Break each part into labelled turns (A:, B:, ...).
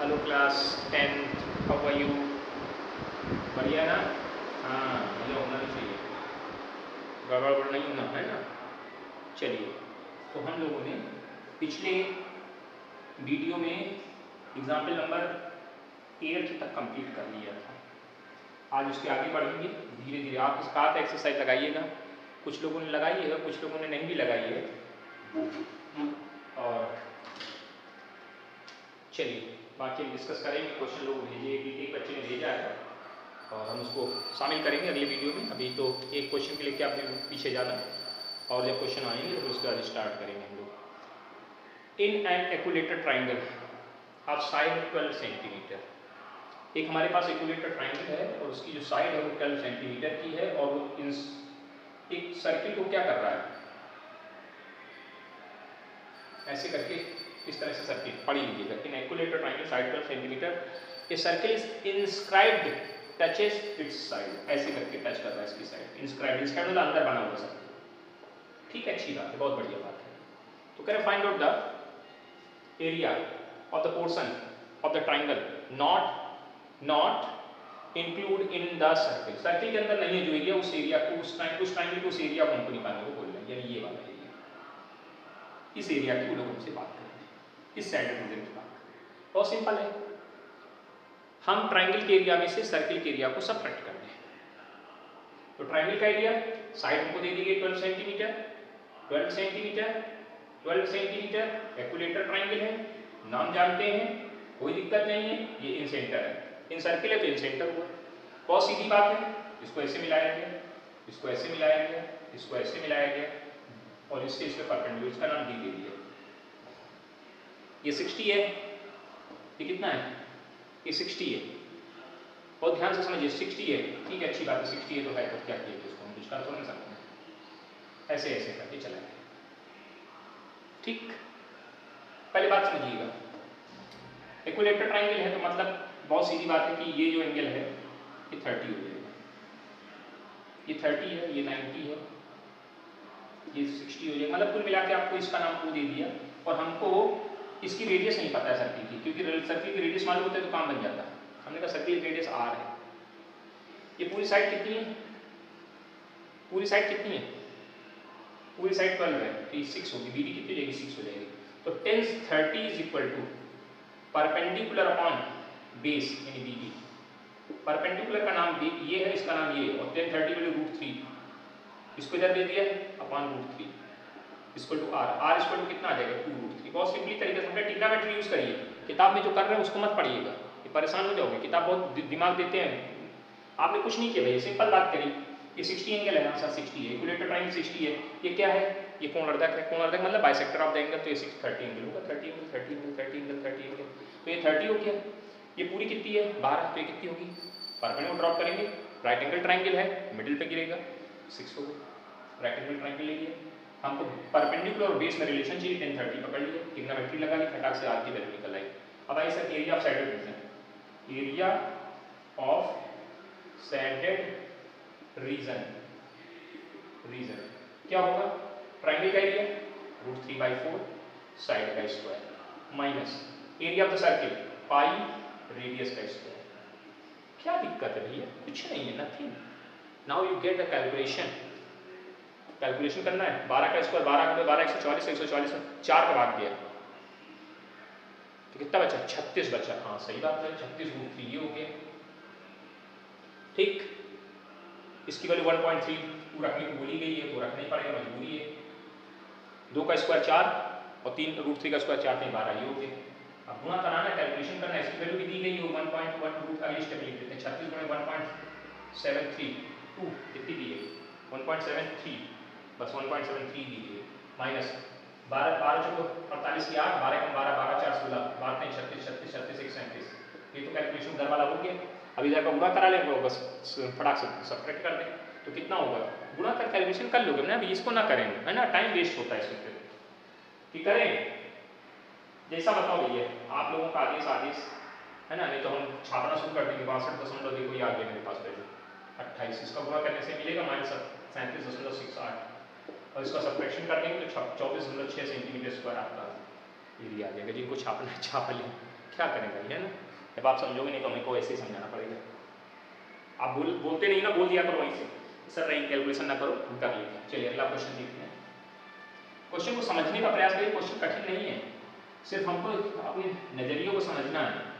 A: Hello class 10th, how are you? बढ़िया ना? हाँ, ये होना भी चाहिए, गड़बड़ नहीं होना है ना। चलिए, तो हम लोगों ने पिछले वीडियो में एग्जाम्पल नंबर 8 तक कंप्लीट कर लिया था। आज उसके आगे बढ़ेंगे धीरे धीरे। आप इस बात एक्सरसाइज लगाइएगा, कुछ लोगों ने लगाई है, कुछ लोगों ने नहीं भी लगाई है। और चलिए बाकी हम डिस्कस करेंगे। क्वेश्चन लोग भेजिए, एक बच्चे ने भेजा है और हम उसको शामिल करेंगे अगले वीडियो में। अभी तो एक क्वेश्चन के लिए क्या आपने पीछे जाना, और जब क्वेश्चन आएंगे तो उसके बाद स्टार्ट करेंगे हम लोग। In an equilateral triangle of side 12 centimetre, एक हमारे पास एक्यूलेटर ट्राइंगल है और उसकी जो साइड है वो 12 सेंटीमीटर की है, और वो एक सर्किल को क्या कर रहा है, ऐसे करके इस तरह से सर्किल पढ़ लीजिएगा। In equilateral triangle side 12 centimetre, a circle is inscribed touches its side, ऐसे करके टच कर रहा है इसकी साइड। इंस्क्राइब्ड, इंस्क्राइब्ड मतलब अंदर बना हुआ सर्किल। ठीक है, अच्छी बात है, बहुत बढ़िया बात है। तो कह रहे find out the area of the portion of the triangle not include in the circle. Circle के अंदर नहीं है जो एरिया, उस एरिया को, उस ट्राइंगल को, उस एरिया को हमको निकालने को बोल रहे हैं, यानी ये वाला एरिया, इस एरिया की वो लोग हमसे बात करें, इस साइड रीजन की बात करें। बहुत सिंपल है, हम ट्राइंगल के एरिया में से सर्किल के एरिया को सबट्रैक्ट कर दें। तो ट्राइंगल का एरिया साइड हमको दे दी गई 12 सेंटीमीटर, 12 सेंटीमीटर, 12 सेंटीमीटर एक्यूलेटर ट्राइंगल है, नाम जानते हैं, कोई दिक्कत नहीं है। ये इन सेंटर है, इन सर्किल है तो इन सेंटर हुआ। बहुत सीधी बात है, इसको ऐसे मिलाया गया, इसको ऐसे मिलाया गया, इसको ऐसे मिलाया गया, और इससे इसके परपेंडिकुलर, इसका नाम डी दे दिया। ये 60 है, ये कितना है, ये 60 है। बहुत ध्यान से समझिए, 60 है, ठीक है, अच्छी बात है, 60 है तो है, तो क्या किया तो इसको हम कुछ कर तो नहीं सकते, ऐसे ऐसे करके चला गया। ठीक, पहले बात समझिएगा, इक्विलेटरल ट्राइंगल है तो मतलब बहुत सीधी बात है कि ये जो एंगल है ये 30 हो जाएगा, ये 30 है, ये 90 है, ये 60 हो जाएगा। मतलब कुल मिला के आपको इसका नाम वो दे दिया, और हमको इसकी रेडियस नहीं पता है सर्किल की, क्योंकि सर्किल की रेडियस मालूम होता है तो काम बन जाता है। हमने कहा सर्किल की रेडियस r है। ये पूरी साइड कितनी है, पूरी साइड कितनी है, पूरी साइड 12 है, तो ये 6 होगी, BD कितनी हो जाएगी, 6 हो जाएगी। तो 10 30 is equal to perpendicular upon base, यानी BD। परपेंडिकुलर का नाम ये है, इसका नाम ये है, और 10 30 वैल्यू √3, इसको इधर दे दिया upon √3 equal to r। r equal to कितना आ जाएगा, 2√3। बहुत सिंपली तरीके से हमने ट्रिग्नोमेट्री यूज करिए। किताब में जो कर रहे हैं उसको मत पढ़िएगा, ये परेशान हो जाओगे। किताब बहुत दिमाग देते हैं, आपने कुछ नहीं किया भाई, सिंपल बात करी। ये 60 एंगल है, आंसर 60 है, इक्विलेटरल ट्राइंगल 60 है। ये क्या है, ये कोणर्धक है, कोणर्धक मतलब बाइसेक्टर ऑफ द एंगल, तो ये 30 एंगल होगा, 30 एंगल 30 एंगल 30 एंगल 30 एंगल, तो ये 30 हो गया। ये पूरी कितनी है, 12, तो ये कितनी होगी, परपेंडिकुलर ड्रॉप करेंगे, राइट एंगल ट्राइंगल है, मिडिल पे गिरेगा, 6 होगा, राइट एंगल ट्राइंगल ले लिया। हमको परपेंडिकुलर और बेस में रिलेशन चाहिए, 10 30 पकड़ लिए, ट्रिग्नोमेट्री लगा ली, फटाक से आर की वैल्यू निकल आई। अब आइए sir area of shaded region, area of shaded region, region क्या होगा, ट्राइंगल का एरिया √3/4 साइड का square minus area of the circle pi radius का स्क्वायर। क्या दिक्कत है भैया, कुछ नहीं है, nothing. Now you get the calculation, calculation करना है। 12 का स्क्वायर 12 का 12 144, 144 4 का भाग दिया तो कितना बचा, 36 बचा। हाँ सही बात है, 36 √3 ये हो गया। ठीक, इसकी वैल्यू 1.3 रखने को बोली गई है तो रखना ही पड़ेगा, मजबूरी है। 2 का स्क्वायर 4 और 3 √3 का स्क्वायर 4 3 12 ये हो गया। अब गुणा कराना, कैलकुलेशन करना, इसकी वैल्यू भी दी गई है 1.12 का स्टेप लिख देते हैं, 36 गुणे 1.732 कितनी दी है, 1.73, बस 1.73 दीजिए, माइनस 12 12 चलो 48 की 8, 12 कम 12 12 4 16, 12 36 36 36 1 37। ये तो कैलकुलेशन घर वाला हो गया। अब इधर का गुणा करा लेंगे, बस फटाक से सब्ट्रैक्ट कर दें तो कितना होगा, गुणा कर कैलकुलेशन कर लोगे ना, अभी इसको ना करें, है ना, टाइम वेस्ट होता है इसमें। कि करें जैसा बताओ भैया, आप लोगों का आदेश है ना, नहीं तो हम छापना शुरू कर देंगे। 62 देखो ये आ गया मेरे पास वैल्यू 28, इसका गुणा करने से मिलेगा -37.68, और इसका सब्ट्रैक्शन कर देंगे तो 24.6 सेंटीमीटर स्क्वायर आपका एरिया आ जाएगा। जिनको छापना है छाप लें, क्या करेंगे है ना, जब आप समझोगे नहीं तो हमें को ऐसे ही समझाना पड़ेगा। आप बोलते नहीं ना, बोल दिया करो वहीं से, सर रही कैलकुलेशन ना करो, हम कर लेंगे। चलिए अगला क्वेश्चन देखते हैं। क्वेश्चन को समझने का प्रयास करिए, क्वेश्चन कठिन नहीं है, सिर्फ हमको अपने नजरियों को समझना है।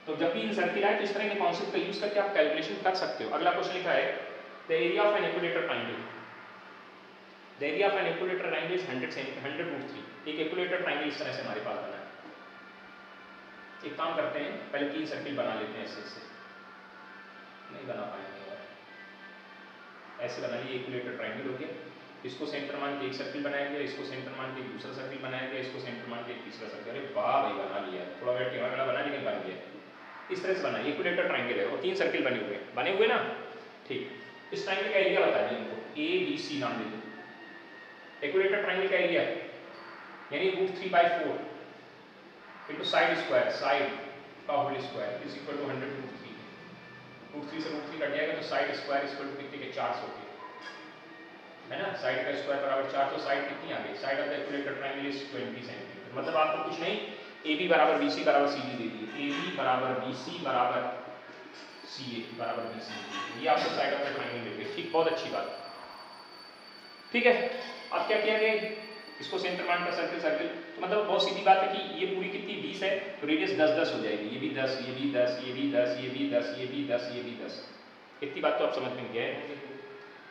A: तो जब भी इन सर्किल आए तो इस तरह के कॉन्सेप्ट का यूज करके आप कैलकुलेशन कर सकते हो। अगला क्वेश्चन लिखा है the area of an equilateral triangle, the area of an equilateral triangle is 100√3। एक इक्विलेटरल ट्रायंगल इस तरह से हमारे पास बना है। एक काम करते हैं, पहले 3 सर्किल बना लेते हैं। ऐसे नहीं बना पाएंगे यार, ऐसे बना लिए इक्विलेटरल ट्रायंगल हो गया। इसको सेंटर मान के एक सर्किल बनाया गया, इसको सेंटर मान के दूसरा सर्किल बनाया गया, इसको सेंटर मान के तीसरा सर्किल। अरे वाह भाई, बना लिया। थोड़ा वेट टेढ़ा बना लेकिन बन गया। इस तरह से बना इक्विलेटरल ट्रायंगल है और 3 सर्किल बने हुए ना। ठीक, इस ट्रायंगल का एरिया बता दिया हमको, ए बी सी नाम दे दो। इक्विलेटरल ट्रायंगल का एरिया यानी √3/4 इनटू साइड स्क्वायर, साइड का whole square is equal to 100√3। √3 से √3 कट जाएगा तो साइड स्क्वायर इक्वल टू कितने के 400 के, है ना। साइड का स्क्वायर बराबर 4, तो साइड कितनी आ गई? Side of the equilateral triangle is 20 centimetre. मतलब आपको कुछ नहीं, AB बराबर BC बराबर CD दे दिए, AB बराबर BC बराबर CA बराबर BC, ये आपको साइड ऑफ द ट्रायंगल मिल गई। ठीक, बहुत अच्छी बात। ठीक है, अब क्या किया गया, इसको सेंटर मान का सर्किल तो मतलब बहुत सीधी बात है कि ये पूरी कितनी 20 है तो रेडियस 10-10 हो जाएगी। ये भी 10, ये भी 10, ये भी 10, ये भी 10, ये भी 10, ये भी 10। इतनी बात तो आप समझ में गए होंगे।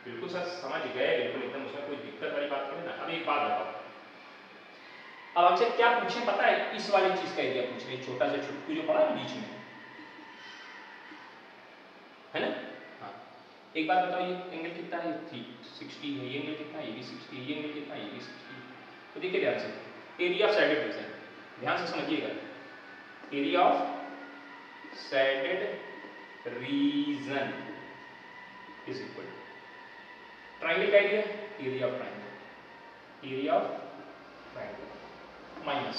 A: बिल्कुल सर समझ गए, बिल्कुल एकदम, उसमें कोई दिक्कत वाली बात नहीं ना। अब एक बात बताओ, अब आपसे क्या पूछे पता है? इस वाली चीज का एरिया पूछ रहे, छोटा सा छुटकू जो पड़ा है बीच में, है ना। हाँ, एक बात बताओ, ये एंगल कितना है? 360 है। ये एंगल कितना है? ये भी 60 है। ये एंगल कितना है? ये भी 60 है। तो देखिए ध्यान से, एरिया ऑफ सैडेड रीजन, ध्यान से समझिएगा। Area of shaded region is equal to triangle का area of triangle, area of triangle minus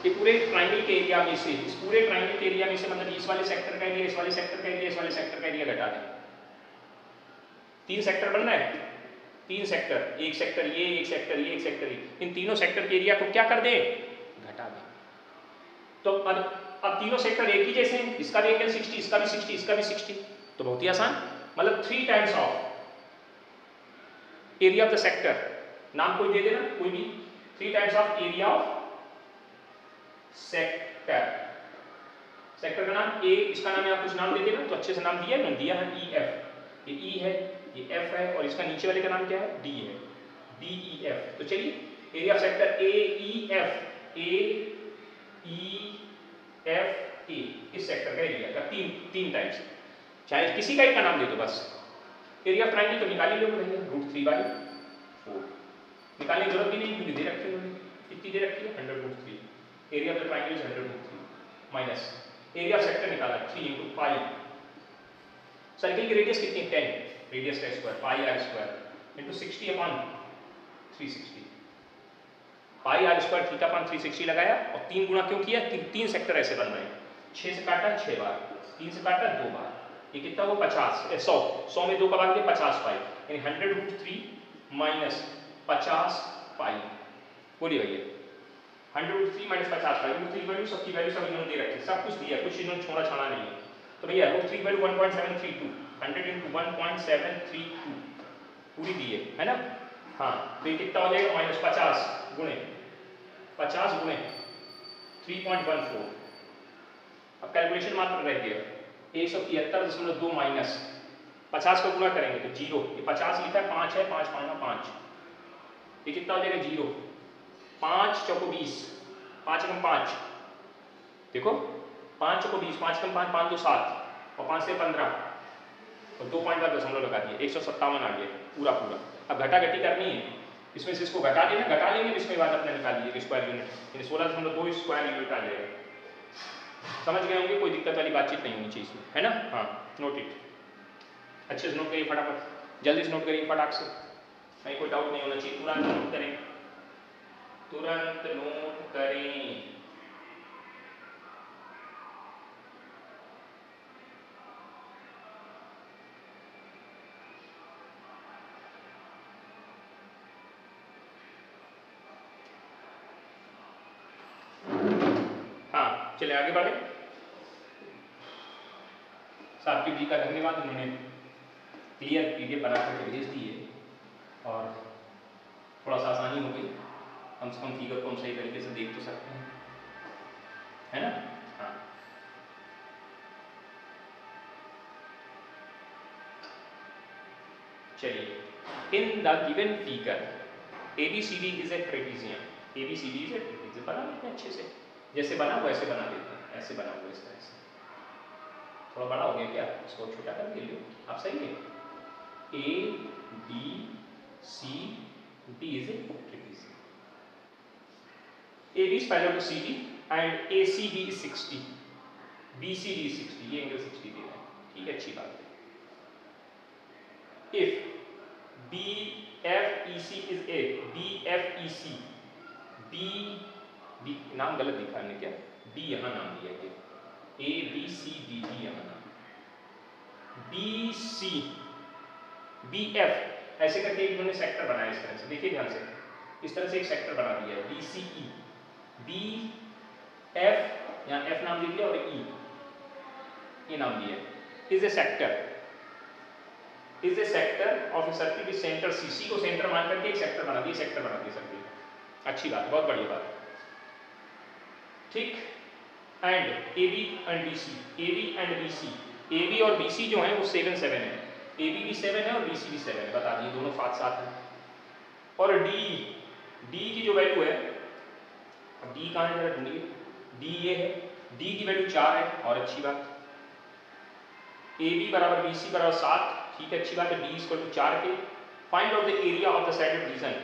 A: ये पूरे ट्रायंगल के एरिया में से, इस पूरे ट्रायंगल के एरिया में से, मतलब इस वाले सेक्टर का एरिया, इस वाले सेक्टर का एरिया, इस वाले सेक्टर का एरिया घटा दें। 3 सेक्टर बनना है, 3 सेक्टर, एक सेक्टर ये, एक सेक्टर ये, एक सेक्टर ये, इन तीनों सेक्टर के एरिया को क्या कर दें? घटा दें। तो अब तीनों सेक्टर एक ही जैसे हैं, इसका भी एंगल 60, इसका भी 60, इसका भी 60, तो बहुत ही आसान। मतलब 3 times of area of the sector, नाम कोई दे देना, कोई भी, 3 times of area of sector. Sector का नाम ए, इसका नाम आप कुछ नाम दे देना, तो अच्छे से नाम दिया है EF, ये E है, ये F है, और इसका नीचे वाले का नाम क्या है? D है, DEF। तो चलिए area of sector AEF, AEF A, इस सेक्टर का एरिया का 3 टाइम्स, चाहे किसी का एक का नाम दे दो बस। एरिया ऑफ ट्रायंगल तो निकाल ही लोगे भैया, √3/4 निकालने की जरूरत भी नहीं क्योंकि दे रखी है, कितनी दे रखी है? 100√3। Area of the triangle is 100√3 minus area of sector निकाला 3 × पाई, सर्किल की रेडियस कितनी? 10, रेडियस का स्क्वायर πr² इनटू 60/360, πr² θ/360 लगाया और 3 गुणा क्यों किया? 3 सेक्टर ऐसे बन रहे हैं, 6 से काटा 6 बार, 3 से काटा 2 बार, ये कितना वो 50, 100 में 2 का भाग दिया 50 पाई, यानी 100√3 माइनस 50 पाई। बोलिए भैया, 100√3 माइनस 50 पाई, √3 वैल्यू सबकी वैल्यू सब इन्होंने दे रखी, सब कुछ दिया, कुछ इन्होंने छोड़ा छाड़ा नहीं है। तो भैया √3 वैल्यू 1.732, 100 × 1.732 पूरी दी है ना। हाँ, तो ये कितना हो जाएगा? माइनस 50 गुणे 3.14। अब कैलकुलेशन मात्र रह गया 173.2 माइनस 50 को गुणा करेंगे तो 0, ये 50 लिखा है, 5 है, 5 5 5, ये कितना हो जाएगा? 0, 5 चौको 20, 5 × 5, देखो 5 चौको 20, 5 × 5 5 2 7, और 5 से 15 और 2 पॉइंट का दशमलव लगा दिए, 157 आ गया पूरा। अब घटा घटी करनी है, इसमें से इसको घटा देना, घटा लेंगे, इसमें बाद अपने निकाल लीजिए स्क्वायर यूनिट, यानी 16.2 स्क्वायर यूनिट आ जाएगा। समझ गए होंगे, कोई दिक्कत वाली बातचीत नहीं होनी चाहिए इसमें, है ना। हाँ, नोट इट, अच्छे से नोट करिए फटाफट, जल्दी से नोट करिए फटाक से, नहीं कोई डाउट नहीं होना चाहिए, तुरंत नोट करें, तुरंत नोट करें। चले आगे बढ़े। सात्विक जी का धन्यवाद, उन्होंने क्लियर पीडीएफ बना करके भेज दी है और थोड़ा सा आसानी हो गई, कम से कम फिगर को हम सही तरीके से देख तो सकते हैं, है ना। हाँ, चलिए, in the given figure ABCD is a trapezium, ABCD is a trapezium बना लेते हैं अच्छे से, जैसे बना वैसे बना लेते हैं, ऐसे बना हुआ इस तरह से। थोड़ा बड़ा हो गया क्या, इसको छोटा कर दीजिए आप, सही है। ABCD is a trapezium. AB is parallel to CD and ACB is 60, BCD is 60, ये एंगल 60 दे रहा है, ठीक है, अच्छी बात है। If BFEC is a BFEC, B नाम गलत दिखा हमने क्या, B यहाँ नाम दिया है, ABCD यहाँ नाम, BC BF ऐसे करके इन्होंने सेक्टर बनाया इस तरह से, देखिए ध्यान से, इस तरह से एक सेक्टर बना दिया है BCE, BF यहाँ F नाम दे दिया और E ये नाम दिया, is A sector of a circle with centre CC को सेंटर मान करके एक सेक्टर बना दिया सर्किल, अच्छी बात, बहुत बढ़िया बात, ठीक। And AB and BC, AB और BC जो है वो 7 7 है, AB भी 7 है और BC भी 7 है, बता दिए दोनों साथ है। और D की जो वैल्यू है, अब D कहाँ है जरा ढूंढिए, D ये है, D की वैल्यू 4 है, और अच्छी बात, AB बराबर BC बराबर 7, ठीक है, अच्छी बात है। D इक्वल टू 4 के, find out the area of the shaded region,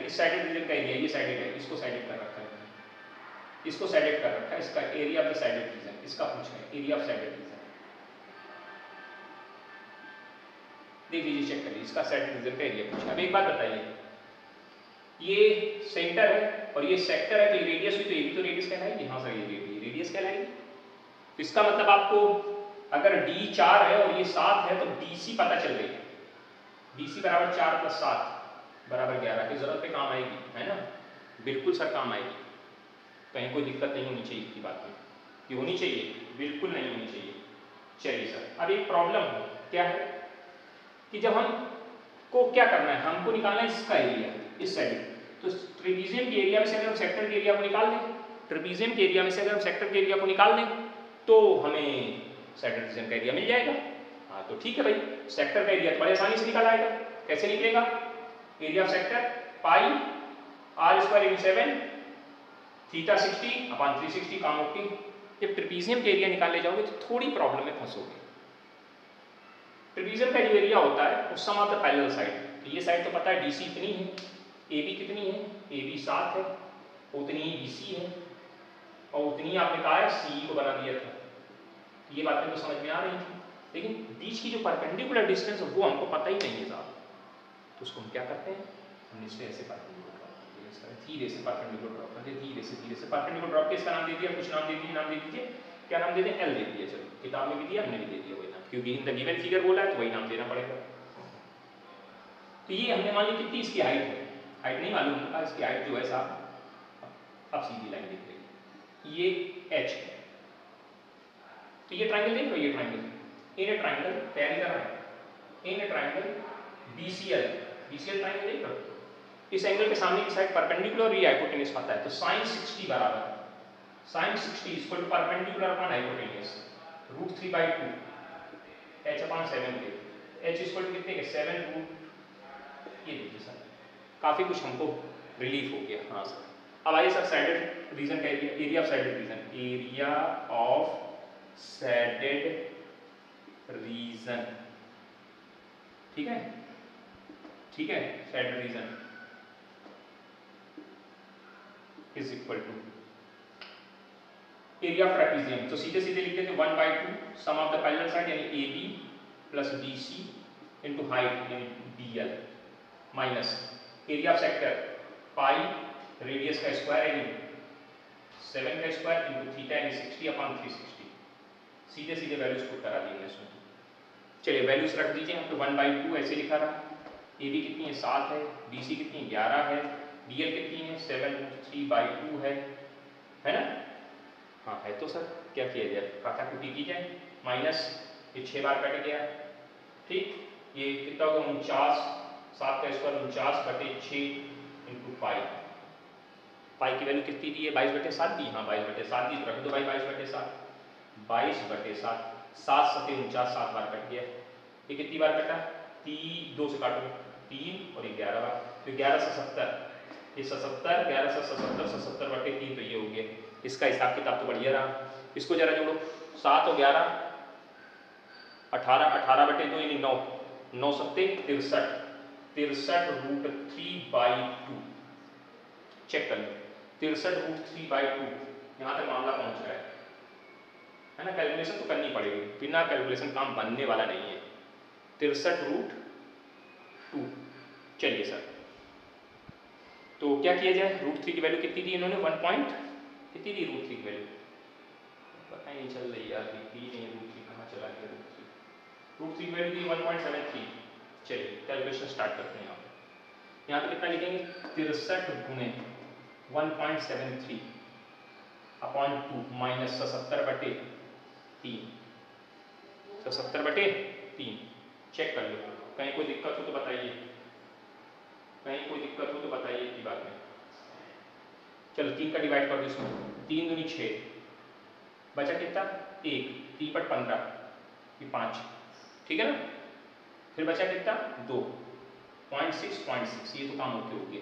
A: इस साइडेड रीजन का एरिया, ये साइडेड है, इसको साइडेड कर रखा है, इसका area of the shaded region, इसका पूछ रहे हैं एरिया ऑफ साइडेड रीजन, देख लीजिए, चेक करिए, इसका साइडेड रीजन का एरिया पूछा। अब एक बात बताइए, ये सेंटर है और ये सेक्टर है, तो ये रेडियस हुई, तो ये भी तो रेडियस कहलाएगी, हाँ सर ये रेडियस कहलाएगी। तो इसका मतलब आपको अगर D 4 है और ये 7 है तो BC पता चल गई, BC बराबर 4 + 7 बराबर 11 की जरूरत पे काम आएगी, है ना, बिल्कुल सर काम आएगी, कहीं कोई दिक्कत नहीं होनी चाहिए की बात में, ये होनी चाहिए, बिल्कुल नहीं होनी चाहिए। चलिए सर, अब एक प्रॉब्लम क्या है कि जब हमको क्या करना है, हमको निकालना है इसका एरिया, इस साइड, तो ट्रेपीजियम के एरिया में से अगर हम सेक्टर के एरिया को निकाल दें, ट्रेपीजियम के एरिया में से अगर हम सेक्टर के एरिया को निकाल दें तो हमें साइडेड रीजन का एरिया मिल जाएगा। हाँ तो ठीक है भाई, सेक्टर का एरिया तो बड़े आसानी से निकल आएगा, कैसे निकलेगा, area of sector pi r² × 7 theta 60/360 काम ओके। जब ट्रेपीजियम के एरिया निकालने जाओगे तो थोड़ी प्रॉब्लम में फंसोगे। ट्रेपीजियम का जो एरिया होता है वो सम ऑफ द पैरेलल साइड, तो ये साइड तो पता है DC इतनी है, AB कितनी है, AB 7 है, उतनी ही BC है और उतनी ही आपने कहा है CE को बना दिया था, ये बातें तो समझ में आ रही थी, लेकिन बीच की जो परपेंडिकुलर डिस्टेंस है वो हमको पता ही नहीं है साहब, तो उसको हम क्या करते हैं, हम इससे ऐसे परपेंडिकुलर ड्रॉप करते हैं, इस तरह धीरे से परपेंडिकुलर ड्रॉप करते हैं, धीरे से परपेंडिकुलर ड्रॉप के इसका नाम दे दिया, कुछ नाम दे दीजिए, क्या नाम दे दें, L दे दिया, चलो किताब में भी दिया, हमने भी दे दिया वही नाम, क्योंकि इन द गिवन फिगर बोला है तो वही नाम देना पड़ेगा। तो ये हमने मान ली कितनी इसकी हाइट है, हाइट नहीं मालूम होगा, इसकी हाइट जो है साहब, अब सीधी लाइन दिख रही, ये H है, तो ये ट्राइंगल देख लो, ये ट्राइंगल इन ए ट्राइंगल तैयारी कर रहे हैं, इन ए ट्राइंगल BCL ट्राइंगल देख लो, इस एंगल के सामने की साइड परपेंडिकुलर और ये हाइपोटेन्यूज पता है, तो sin 60 बराबर sin 60 equal to perpendicular upon hypotenuse √3/2 h/7 के, h इक्वल टू कितने के 7 रूट, ये देखिए सर काफी कुछ हमको रिलीफ हो गया। हाँ सर, अब आइए सर साइडेड रीजन का area of shaded region, area of shaded region, ठीक है shaded region is equal to area of trapezium, तो सीधे लिख देते 1/2 sum of the parallel side यानी AB plus BC into height यानी BL minus area of sector pi radius का square यानी 7 का स्क्वायर इनटू थीटा यानी 60/360, सीधे वैल्यूज पुट करा दिए इसमें। चलिए वैल्यूज रख दीजिए, यहाँ पे 1/2 ऐसे लिखा रहा, AB कितनी है 7 है, BC कितनी है 11 है, BL कितनी है 7√3/2 है ना, तो सर क्या किया जाए, काटाकुटी की जाए, माइनस ये 6 बार कट गया, ठीक, ये कितना होगा 49, 7 का स्क्वायर 49/6 इंटू पाई, पाई की वैल्यू कितनी दी है 22/7 दी, हाँ 22/7 दी, तो रख दो भाई 22/7, 22/7, 7 7 49, 7 बार कट गया, ये कितनी बार कटा, 2 से काटो 3 और 11 बार, तो 11 से 70, ये 77, 11 से 77, 77/3, तो ये हो गया, इसका हिसाब किताब तो बढ़िया रहा। इसको जरा जोड़ो, 7 और 11 18, 18/2 यानी 9, 9 सत्ते 63, 63√3/2, चेक कर लो, 63√3/2, यहाँ तक मामला पहुँच रहा है ना, कैलकुलेशन तो करनी पड़ेगी, बिना कैलकुलेशन काम बनने वाला नहीं है, 63√2, चलिए सर, तो क्या किया जाए, √3 की वैल्यू कितनी दी इन्होंने, 1 पॉइंट कितनी दी √3 की वैल्यू, पता ही नहीं चल रही यार, दिखती नहीं √3 कहाँ चला गया, √3 की वैल्यू दी 1.73, चलिए कैलकुलेशन स्टार्ट करते हैं। यहाँ पे कितना लिखेंगे, 63 गुने 1.73 अपॉन 2 माइनस 77/3, 77/3, चेक कर लो, कहीं कोई दिक्कत हो तो बताइए, कहीं कोई दिक्कत हो तो बताइए की बात में। चलो 3 का डिवाइड कर दो इसमें, 3 दूनी 6, बचा कितना 1, 3/15 ये 5, ठीक है ना, फिर बचा कितना 2, 0.6, ये तो काम ओके हो गया,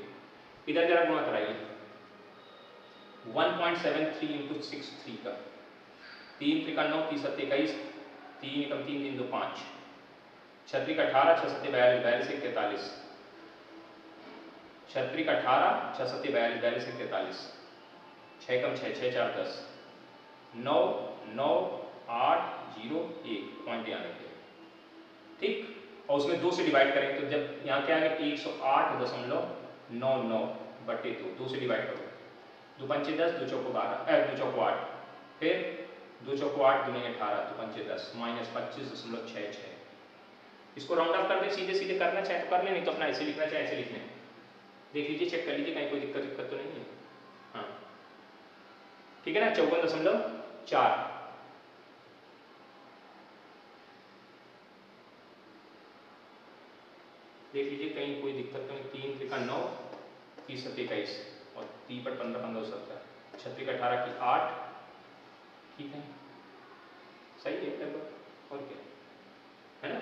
A: इधर जरा गुणा कराइए, 1.73 इंटू 63 का, 3 3 का 9, 3 7 21, 3 कम 3 3 2 5, 6 का 18, 6 7 42, 42 41, 6 का 18, 6 7 42, 42 41, 6 कम 6 6 4 10, 9 9 8 0 1 पॉइंट यहाँ रखिए, ठीक, और उसमें 2 से डिवाइड करेंगे, तो जब यहाँ क्या आ गया 108.99/2, 2 से डिवाइड करो, 2 पंचे 10, 2 चौको 12, 2 चौको 8, फिर 2 चौको 8 दूनी 18, 2 पंचे 10, माइनस 25.66, इसको राउंड ऑफ कर दे, सीधे सीधे करना चाहे तो कर ले, नहीं तो अपना ऐसे लिखना चाहे ऐसे लिख लें, देख लीजिए चेक कर लीजिए कहीं कोई दिक्कत तो नहीं है, हाँ ठीक है ना, 54.4, देख लीजिए कहीं कोई दिक्कत तो नहीं, 3 3 का 9, 30 7 21 और 3/15 15 70, 6 का 18 की 8, ठीक है सही है लगभग, और क्या है ना,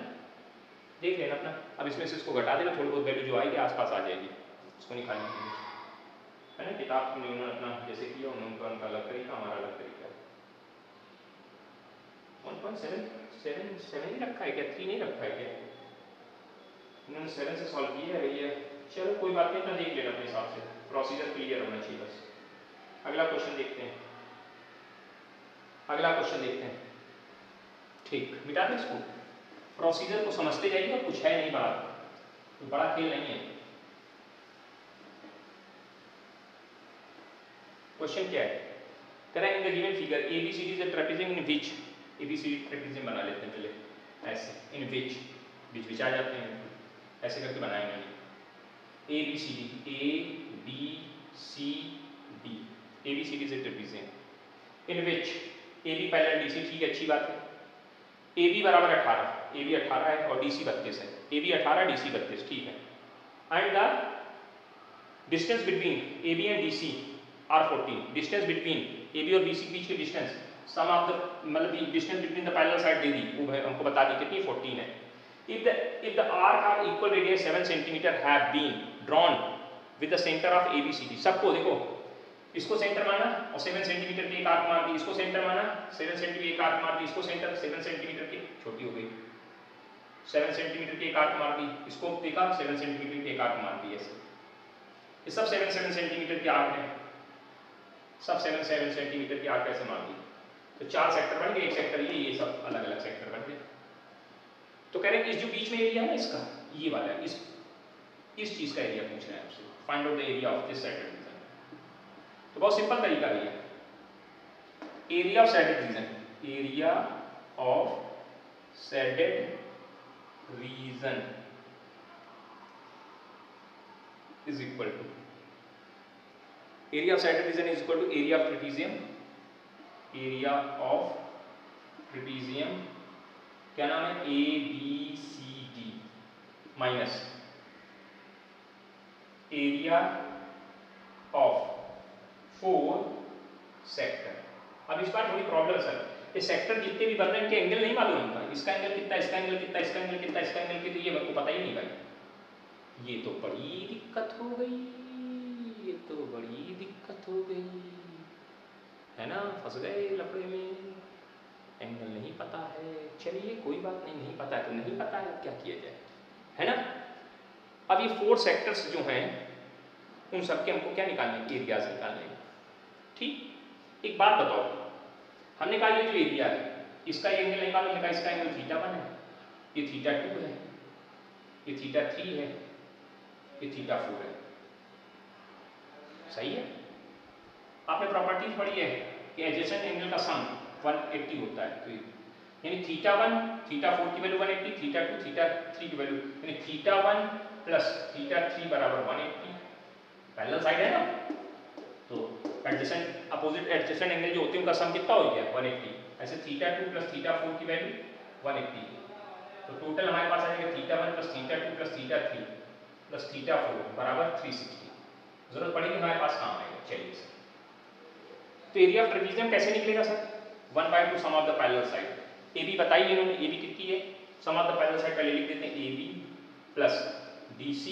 A: देख लेना अपना, अब इसमें से इसको घटा देना, थोड़ी बहुत वैल्यू जो आएगी आसपास आ जाएगी, इसको नहीं खानी है ना, किताब में उन्होंने अपना जैसे किया उनका अलग तरीका, हमारा अलग तरीका, 1.7 ही रखा है क्या, 3 नहीं रखा है क्या, उन्होंने 7 से सॉल्व किया है भैया, चलो कोई बात नहीं, अपना देख लेना अपने हिसाब से, प्रोसीजर क्लियर होना चाहिए बस। अगला क्वेश्चन देखते हैं, अगला क्वेश्चन देखते हैं, ठीक, मिटा दें इसको, प्रोसीजर को समझते जाइए, और कुछ है नहीं बड़ा, तो बड़ा खेल नहीं है। क्वेश्चन क्या है, कह रहा है in the given figure ABCD is a trapezium in which, ABCD trapezium बना लेते हैं पहले, ऐसे इन व्हिच, बीच आ जाते हैं, ऐसे करके बनाएंगे, ABCD ABCD is a trapezium in which AB parallel DC, ठीक है अच्छी बात है, AB बराबर 18, AB 18 है और DC 32 है, AB 18 DC 32, ठीक है, and the distance between AB and DC are 14, distance between AB और BC के बीच की डिस्टेंस, सम ऑफ द मतलब distance between the parallel side दे दी, वो हमको बता दी कितनी 14 है, if the arc of equal radius 7 cm have been drawn with the center of ABCD, सबको देखो इसको सेंटर माना और 7 सेंटीमीटर की एक आर्क मार दी, इसको सेंटर माना 7 सेंटीमीटर की एक आर्क मार दी, इसको सेंटर 7 सेंटीमीटर की छोटी हो गई, 7 सेंटीमीटर की एक आर्क मार दी, इसको देखा 7 सेंटीमीटर की एक आर्क मार दी, ऐसे ये सब 7 सेंटीमीटर की आर्क है, सब 7 सेंटीमीटर की आर्क कैसे मार दी, तो 4 सेक्टर बन गए, एक सेक्टर ये सब अलग अलग सेक्टर बन गए, तो कह रहे हैं कि जो बीच में एरिया है ना इसका, ये वाला इस चीज का एरिया पूछ रहे हैं आपसे, find out the area of this side, तो बहुत सिंपल तरीका है, area of shaded region, area of shaded region is equal to, area of shaded region is equal to area of trapezium area of trapezium क्या नाम है, ABCD minus area of 4 sector. अब इस बार थोड़ी प्रॉब्लम सर, ये sector जितने भी बन रहे हैं इनके एंगल नहीं मालूम हमका, इसका एंगल कितना, इसका एंगल कितना, इसका एंगल कितना, इसका एंगल कितना, ये मेरे को पता ही नहीं भाई। ये तो बड़ी दिक्कत हो गई, ये तो बड़ी दिक्कत हो गई है ना, फंस गए लफड़े में, एंगल नहीं पता है। चलिए कोई बात नहीं, नहीं पता है तो नहीं पता है, क्या किया जाए, है ना। अब ये 4 सेक्टर्स जो हैं उन सबके हमको क्या निकालने, एरियाज निकालने। ठीक, एक बात बताओ, हमने कहा ये जो एरिया है इसका एंगल नहीं मालूम, हमने कहा इसका एंगल θ1 है, ये θ2 है, ये θ3 है, ये θ4 है, सही है। आपने प्रॉपर्टीज पढ़ी है कि एडजेसेंट एंगल का सम 180 होता है, तो यानी θ1 θ4 की वैल्यू 180, θ2 θ3 की वैल्यू, यानी θ1 प्लस θ3 बराबर 180, पैरेलल साइड है ना, तो एडजेसेंट अपोजिट एडजेसेंट एंगल जो होते हैं उनका सम कितना हो गया 180, ऐसे θ2 प्लस θ4 की वैल्यू 180, तो टोटल हमारे पास आ जाएगा θ1 प्लस θ2 प्लस θ3 प्लस θ4 बराबर 360। जरूरत पड़ेगी हमारे पास काम आएगा। चलिए सर, तो एरिया ऑफ ट्रेपीजियम कैसे निकलेगा sir, 1/2 sum of the parallel side. AB बताइए इन्होंने, AB कितनी है, sum of the parallel side पहले लिख देते हैं, AB प्लस DC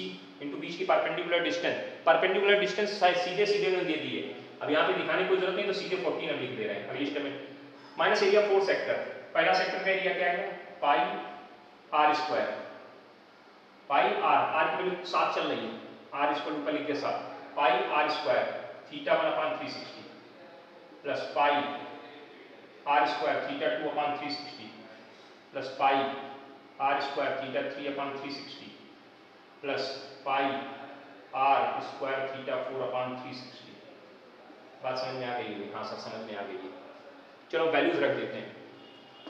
A: इंटू बीच की परपेंडिकुलर डिस्टेंस, परपेंडिकुलर डिस्टेंस सीधे सीधे उन्होंने दे दी है, अब यहाँ पे दिखाने की कोई जरूरत नहीं, तो सीधे 14 हम लिख दे रहे हैं अगली स्टेप में। माइनस एरिया 4 सेक्टर, पहला सेक्टर का एरिया क्या है, पाई आर स्क्वायर, पाई आर की वैल्यू 7 चल रही है, आर स्क्वायर ऊपर लिख के 7, pi r square θ1/360 plus pi r square θ2/360 plus pi r square θ3/360 plus pi r square θ4/360। बात समझ में आ गई है? हाँ सर समझ में आ गई है। चलो वैल्यूज रख देते हैं,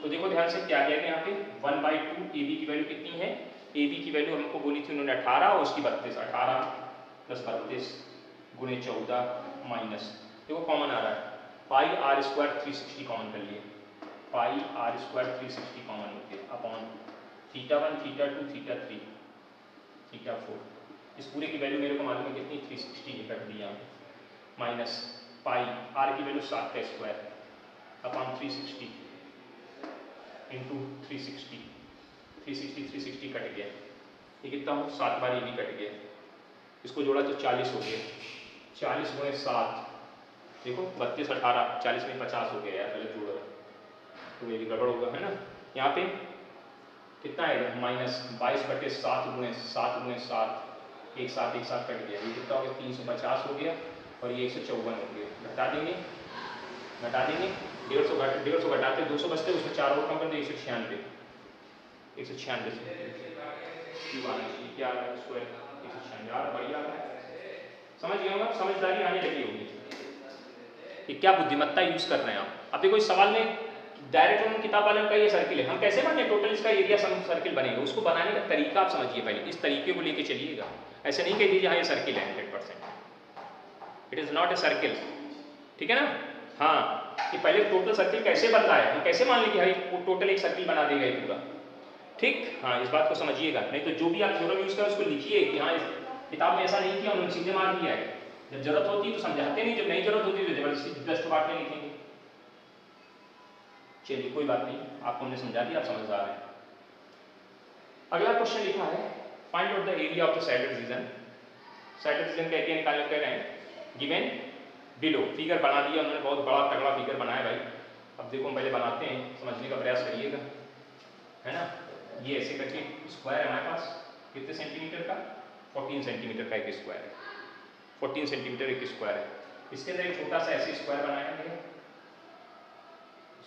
A: तो देखो ध्यान से क्या आ जाएगा यहाँ पे 1/2 AB की वैल्यू कितनी है, AB की वैल्यू हमको बोली थी उन्होंने 18 और उसकी 32, 18 प्लस 32 गुणे 14 माइनस, देखो कॉमन आ रहा है, पाई आर स्क्वायर 360 कॉमन कर लिए, पाई आर स्क्वायर 360 कॉमन होती है अपॉन θ1 θ2 θ3 θ4, इस पूरे की वैल्यू मेरे को मालूम है कितनी 360 कट दिया, माइनस पाई आर की वैल्यू 7 का स्क्वायर अपॉन 360 इंटू 360, 360 कट गया, ये कितना हो 7 बार ये भी कट गया, इसको जोड़ा तो 40 हो गया, 40 गुणे 7 देखो 32 18 40 में 50 हो गया यार, पहले जोड़ रहा तो मेरी गड़बड़ होगा है ना। यहाँ पे कितना आएगा माइनस 22/7 गुणे 7 एक साथ कट गया, ये कितना हो गया 350 हो गया और ये 154 हो गया, घटा देंगे 150 घटाते 200 बचते, उसमें 4 और कम कर दे 196 क्या स्क्वायर 196 यार बढ़िया है, समझ गए होंगे, समझदारी आने लगी होगी कि क्या बुद्धिमत्ता यूज कर रहे हैं आप। अब देखो इस सवाल में डायरेक्ट उन्होंने किताब वाले का ये सर्किल है, हम कैसे माने टोटल इसका एरिया सर्किल बनेगा, उसको बनाने का तरीका आप समझिए, पहले इस तरीके को लेके चलिएगा, ऐसे नहीं कह दीजिए हाँ ये सर्किल है 100%, it is not a circle, ठीक है ना। हाँ कि पहले टोटल सर्किल कैसे बन रहा है, हम कैसे मान लें कि भाई टोटल एक सर्किल बना देगा ये पूरा, ठीक। हाँ इस बात को समझिएगा, नहीं तो जो भी आप थ्योरम यूज करें उसको लिखिए कि हाँ इस किताब में ऐसा नहीं किया, उन्होंने सीधे मार दिया है, जब जरूरत होती है तो समझाते नहीं, जब नहीं जरूरत होती तो जबरदस्ती जस्ट पार्ट में लिखेंगे। चलिए कोई बात नहीं, आपको हमने समझा दिया, आप समझदार हैं। अगला क्वेश्चन लिखा है find out the area of the shaded region, sided region का एरिया निकालने कह रहे हैं, गिवन बिलो, फिगर बना दिया उन्होंने, बहुत बड़ा तगड़ा फिगर बनाया भाई। अब देखो हम पहले बनाते हैं, समझने का प्रयास करिएगा, है ना। ये ऐसे करके स्क्वायर है हमारे पास, कितने सेंटीमीटर का 14 सेंटीमीटर का एक स्क्वायर है, 14 सेंटीमीटर एक स्क्वायर है, इसके अंदर एक छोटा सा ऐसे स्क्वायर बनाया गया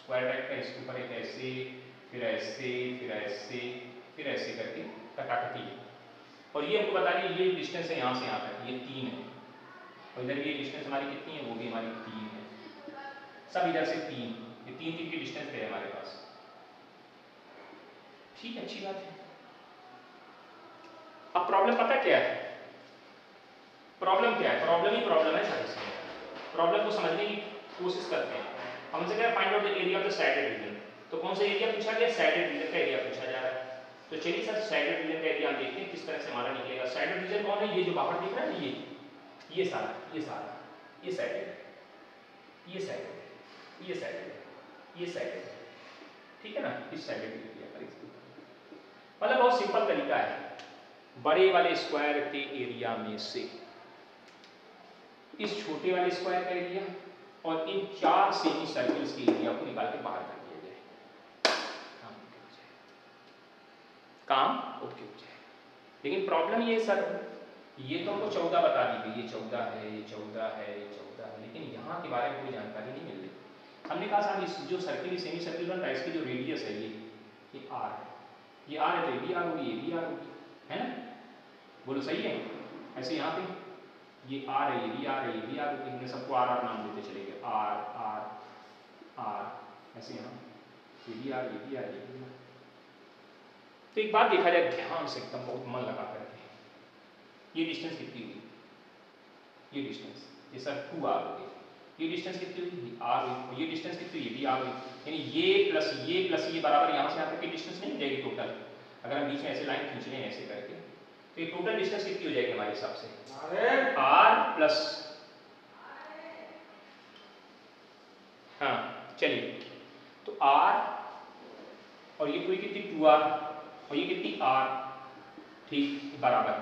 A: स्क्वायर टाइप का, इसके ऊपर एक ऐसे फिर ऐसे फिर ऐसे फिर ऐसे करके कटाकटी है, और ये हमको बता रही है ये डिस्टेंस है यहाँ से यहाँ तक, ये 3 है, और इधर ये डिस्टेंस हमारी कितनी है, वो भी हमारी 3 है, सब इधर से 3, ये 3 की डिस्टेंस पे है हमारे पास, ठीक है, अच्छी बात है। अब प्रॉब्लम पता क्या है, प्रॉब्लम क्या है, प्रॉब्लम ही प्रॉब्लम है सारी, प्रॉब्लम को समझने की कोशिश करते हैं। हम हमसे कह रहा है find out the area of the shaded region, तो कौन सा एरिया पूछा गया? सैडेड रीजन का एरिया पूछा जा रहा है। तो चलिए सर सैडेड रीजन का एरिया हम देखते हैं किस तरह से हमारा निकलेगा। सैडेड रीजन कौन है? ये जो बाहर दिख रहा है ना, ये सारा ये सैडेड, ये सैडेड, ये सैडेड, ये सैडेड, ठीक है ना, इस सैडेड एरिया पर। मतलब बहुत सिंपल तरीका है, बड़े वाले स्क्वायर के एरिया में से इस छोटे वाले स्क्वायर का एरिया और इन 4 सेमी सर्कल्स के एरिया को निकाल के बाहर कर दिया जाए, काम ओके हो जाए। लेकिन प्रॉब्लम ये सर, ये तो हमको 14 बता दी गई, ये 14 है, ये 14 है, ये 14 है, लेकिन यहाँ के बारे में कोई जानकारी नहीं मिल रही। हमने कहा साहब इस जो सर्किल सेमी सर्किल बन रहा है, इसकी जो रेडियस है ये आर है, ये आर है तो ये भी आर होगी, ये भी आर होगी, है ना? बोलो सही है? ऐसे यहाँ पे ये आर है, ये भी आर है, ये भी आर होगी, हमने सबको आर आर नाम देते चले गए, आर आर आर, ऐसे यहाँ ये भी आर, ये भी आर, ये भी आर। तो एक बात देखा जाए ध्यान से एकदम बहुत मन लगा करके, ये डिस्टेंस कितनी हुई? ये डिस्टेंस ये सर 2r हो गई, ये डिस्टेंस कितनी हुई? r हुई, और ये डिस्टेंस कितनी हुई? ये भी r हुई, यानी ये प्लस ये बराबर यहाँ से यहाँ तक की डिस्टेंस नहीं हो जाएगी टोटल। अगर हम बीच में ऐसे लाइन खींच रहे हैं ऐसे करके, तो ये टोटल डिस्टेंस कितनी हो जाएगी हमारे हिसाब से? r प्लस, हाँ चलिए, तो r और ये पूरी कितनी 2r और ये कितनी r, ठीक बराबर।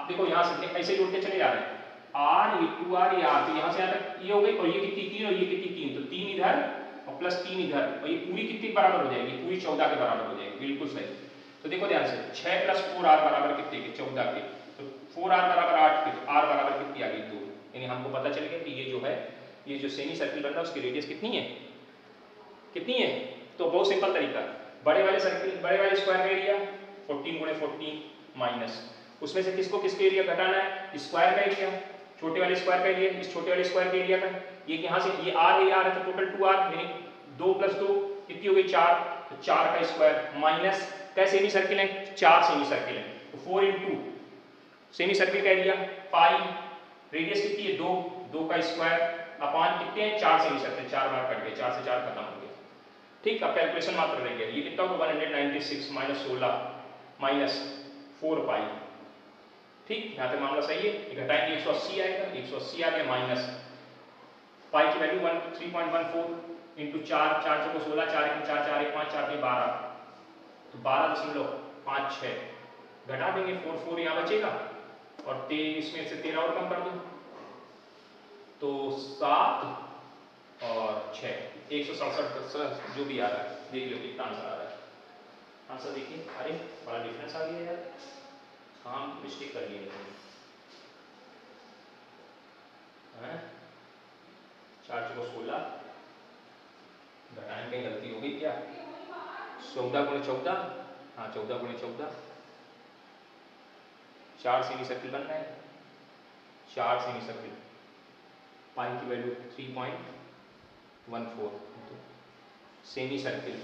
A: देखो यहाँ से ऐसे जोड़ते चले जा रहे हैं, r ये 2r ये r, तो यहाँ से यहाँ तक ये हो गई, और ये कितनी 3 और ये कितनी 3, तो 3 इधर और प्लस 3 इधर, और ये पूरी कितनी बराबर हो जाएगी? पूरी 14 के बराबर हो जाएगी, बिल्कुल सही। तो देखो ध्यान से 6 प्लस 4r बराबर कितने के? 14 के, तो 4r बराबर 8 के, r बराबर कितनी आ गई? 2। यानी हमको पता चल गया कि ये जो है, ये जो सेमी सर्किल बन रहा है उसकी रेडियस कितनी है? कितनी है? तो बहुत सिंपल तरीका, बड़े वाले सर्किल, बड़े वाले स्क्वायर का एरिया 14 गुणे 14 माइनस उसमें से किसको किसके एरिया घटाना है? स्क्वायर का एरिया, छोटे वाले स्क्वायर का एरिया, इस छोटे वाले स्क्वायर के एरिया का, ये यहाँ से ये r है, तो टोटल 2r, यानी 2 प्लस 2 कितनी हो गई? 4, तो 4 का स्क्वायर माइनस क्या सेमी सर्किल है? 4 सेमी सर्किल है, तो 4 इंटू सेमी सर्किल का एरिया पाई, रेडियस कितनी है? 2 का स्क्वायर अपान कितने हैं? 4 सेमी सर्किल, 4 बार कट गए, 4 से 4 खत्म हो गया, ठीक। अब कैलकुलेशन मात्र रह गया, ये कितना होगा? 196 माइनस 16 माइनस 4 पाई, ठीक। यहाँ पे मामला सही है, घटाएंगे 180 आएगा, 180 आ गया, माइनस पाई की वैल्यू 3.14 इंटू 4, 4 चौको 16, 4 1 4, 4 1 5, 4 3 12, तो 12.56 घटा देंगे, 4 यहाँ बचेगा, और 23 में से 13 और कम कर दो, तो 7 और 6 167 जो भी आ रहा है, देख लो कितना आंसर आ रहा है। आंसर देखिए, अरे बड़ा डिफरेंस आ गया यार, हाँ मिस्टेक कर लिए हैं, 4 चौको 16, घटाएं कहीं गलती हो गई क्या? 14 गुणे 14, हाँ 14 गुणे 14, 4 सेमी सर्किल बन रहे हैं, 4 सेमी सर्किल, पाई की वैल्यू 3.14, सेमी सर्किल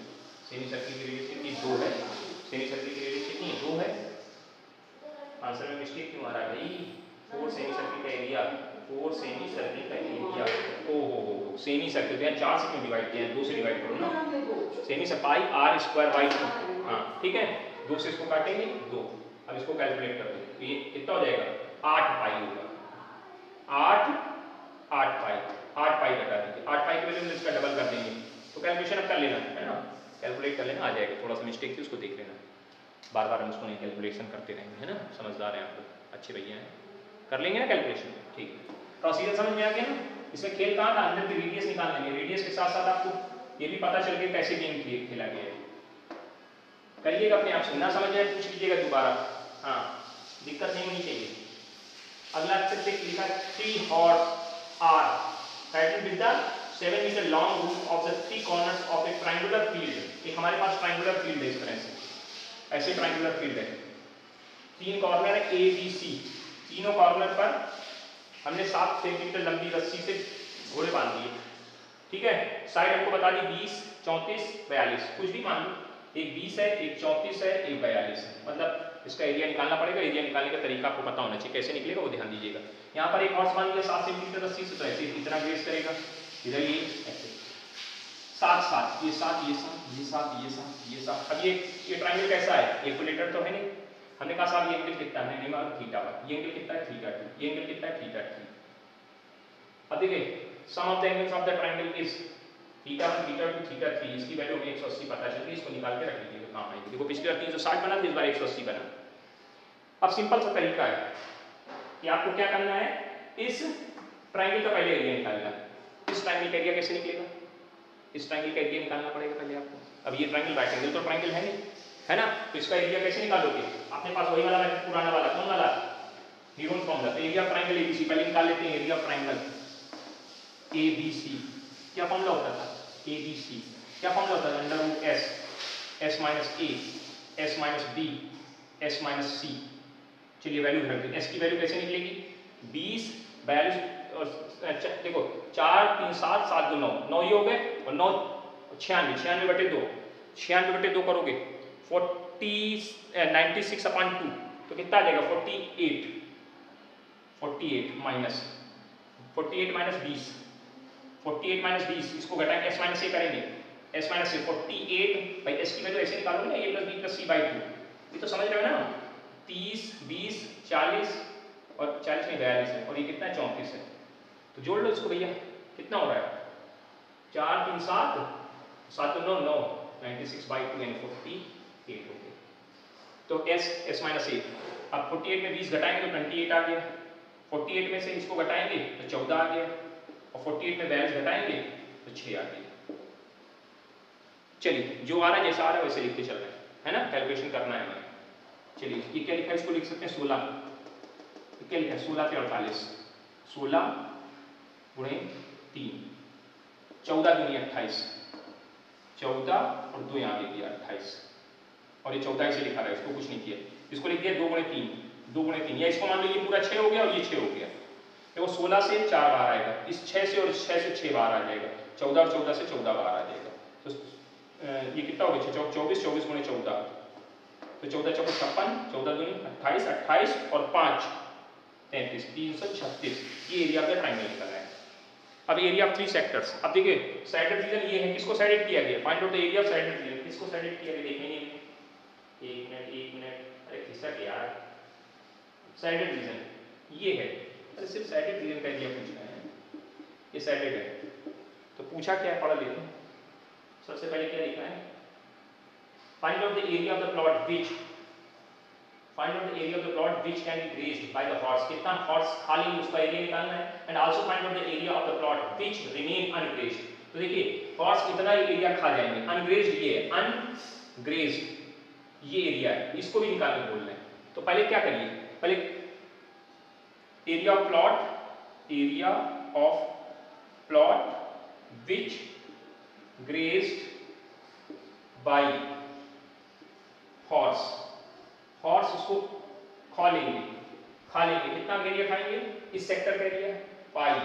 A: की रेडियस कितनी? 2 है, सेमी सर्किल की रेडियस कितनी? 2 है। आंसर में मिस्टेक क्यों आ रहा है भाई? 4 सेमी सर्किल का एरिया, 4 सेमी सर्किल का एरिया, ओ हो सेमी सर्किल तो 4 से क्यों डिवाइड किया है? 2 से डिवाइड करो ना, सेमी से पाई r स्क्वायर बाई 2, हाँ ठीक है, 2 से इसको काटेंगे 2, अब इसको कैलकुलेट कर दो, तो ये कितना हो जाएगा? 8 पाई होगा, 8 पाई घटा दीजिए, 8 पाई की वैल्यू में इसका डबल कर देंगे, तो कैलकुलेशन अब कर लेना है ना, कैलकुलेट कर लेना, आ जाएगा। थोड़ा सा मिस्टेक थी उसको देख लेना, बार बार हम उसको नहीं कैलकुलेशन करते रहेंगे, है ना, समझदार हैं आप लोग, अच्छे भैया हैं, कर लेंगे ना कैलकुलेशन, ठीक। प्रोसीजर समझ में आ गया ना? इसमें खेल कहाँ था? अंदर की रेडियस निकालने में, रेडियस के साथ साथ आपको ये भी पता चल गया कैसे गेम खेला गया है। करिएगा अपने आप से, ना समझ आए पूछ लीजिएगा दोबारा, हाँ दिक्कत नहीं होनी चाहिए। अगला स्टेप लिखा 3 horse are title with the 7 metre long rope of the 3 corners of a triangular field. एक हमारे पास ट्रायंगुलर फील्ड है, इस तरह से ऐसे ट्रायंगुलर फील्ड है, 3 कॉर्नर है ए बी सी, तीनों कॉर्नर पर हमने 7 सेंटीमीटर लंबी रस्सी से घोड़े बांध दिए, ठीक है। साइड हमको बता दी 20, 34, 42, कुछ भी मान लो, एक 20 है, एक 34 है, एक 42 है, मतलब इसका एरिया निकालना पड़ेगा। एरिया निकालने का तरीका आपको पता होना चाहिए, कैसे निकलेगा वो ध्यान दीजिएगा। यहाँ पर एक हॉर्स बांध दिया 7 सेंटीमीटर रस्सी से, तो ऐसे इतना ग्रेस करेगा, इधर ये ऐसे, साथ साथ ये साथ ये साथ ये साथ ये साथ ये साथ। अब ये ट्राइंगल कैसा है, इक्विलेटरल तो है नहीं। हमने कहा साहब ये एंगल कितना है, नहीं मालूम थीटा 1, ये एंगल कितना है थीटा 2, ये एंगल कितना है थीटा 3। अब देखिए sum of the angles of the triangle is theta 1 theta 2 theta 3, इसकी वैल्यू हमें 180 पता चलती है, इसको निकाल के रख लीजिए तो काम आएगी। देखो पिछली बार 360 बना था, इस बार 180 बना। अब सिंपल सा तरीका है कि आपको क्या करना है, इस ट्राइंगल का पहले एरिया निकालना है। इस ट्राइंगल का एरिया कैसे निकलेगा, इस ट्राइंगल का एरिया निकालना पड़ेगा पहले आपको। अब ये ट्राइंगल राइट एंगल तो ट्राइंगल है नहीं, है ना, तो इसका एरिया कैसे निकालोगे, अपने पास वही वाला पुराना वाला कौन वाला न्यूटन फॉर्मूला। तो एरिया ऑफ ट्राइंगल एबीसी पहले निकाल लेते हैं। एरिया ऑफ ट्राइंगल एबीसी क्या फॉर्मूला होता था, एबीसी क्या फॉर्मूला होता था, under root S, S minus A, S minus B, S minus C. चलिए वैल्यू रख दें, एस की वैल्यू कैसे निकलेगी 20 42, देखो 4 3 7 7 2 9, 9 ये हो गए और 9 96, 96/2, 96/2 करोगे 96/2 तो कितना आ जाएगा 48, 48 माइनस 48 माइनस 20, 48 माइनस 20 इसको घटाएंगे एस माइनस ए करेंगे, एस माइनस ए 48 भाई एस की वैल्यू ऐसे निकालोगे ना A plus B plus C by 2, ये तो समझ रहे हो ना। 30 20 40 और 40 नहीं 42 है और ये कितना है 34 है, तो जोड़ लो इसको भैया कितना हो रहा है 4 3 7 7 9 9 96/2 यानी 48 हो गया। तो एस माइनस ए, अब 48 में 20 घटाएंगे तो 28 आ गया, 48 में से इसको घटाएंगे तो 14 आ गया और 48 में 42 घटाएंगे तो 6 आ गया। चलिए जो आ रहा है जैसा आ रहा है वैसे लिखते चल रहे हैं, है ना, कैलकुलेशन करना है हमें। चलिए ये क्या लिखा है, इसको लिख सकते हैं 16, क्या लिखा है 16 पे 48, 16 गुणे 3, 14 दूनी 28, 14 और 2 यहाँ लिख दिया 28 और ये 14 इसे लिखा रहा है, इसको कुछ नहीं किया, इसको लिख दिया 2 गुणे 3, 2 गुणे 3, या इसको मान लो ये पूरा 6 हो गया और ये 6 हो गया। देखो 16 से 4 बार आएगा, इस 6 से और 6 से 6 बार आ जाएगा, 14 और 14 से 14 बार आ जाएगा, तो ये कितना हो गया 24, 24 गुणे 14 तो 14 चौको 56, 14 दूनी 28, 28 और 5 33, 336, ये एरिया ऑफ द ट्राइंगल निकल रहा है। अब एरिया ऑफ 3 सेक्टर्स, अब देखिए साइडेड रीजन ये है, किसको साइडेड किया गया, find out the area of shaded reason, किसको साइडेड किया गया देखने नहीं, 1 मिनट अरे खिसक यार, साइडेड रीजन ये है, अरे सिर्फ साइडेड रीजन का एरिया पूछना है, ये साइडेड है तो पूछा क्या है पढ़ लेते हैं। सबसे पहले क्या लिखना है, find out the area of the plot which, find out the area of the plot which can be grazed by the horse, कितना horse खा लेंगे उसका एरिया निकालना है, and also find out the area of the plot which remain ungrazed। तो देखिए horse कितना area खा जाएंगे, ungrazed ये है, ungrazed ये एरिया है, इसको भी निकालने बोल रहे हैं। तो पहले क्या करिए, पहले area of plot, area of plot which grazed by horse, horse उसको खा लेंगे, कितना एरिया खाएंगे, इस सेक्टर का area pi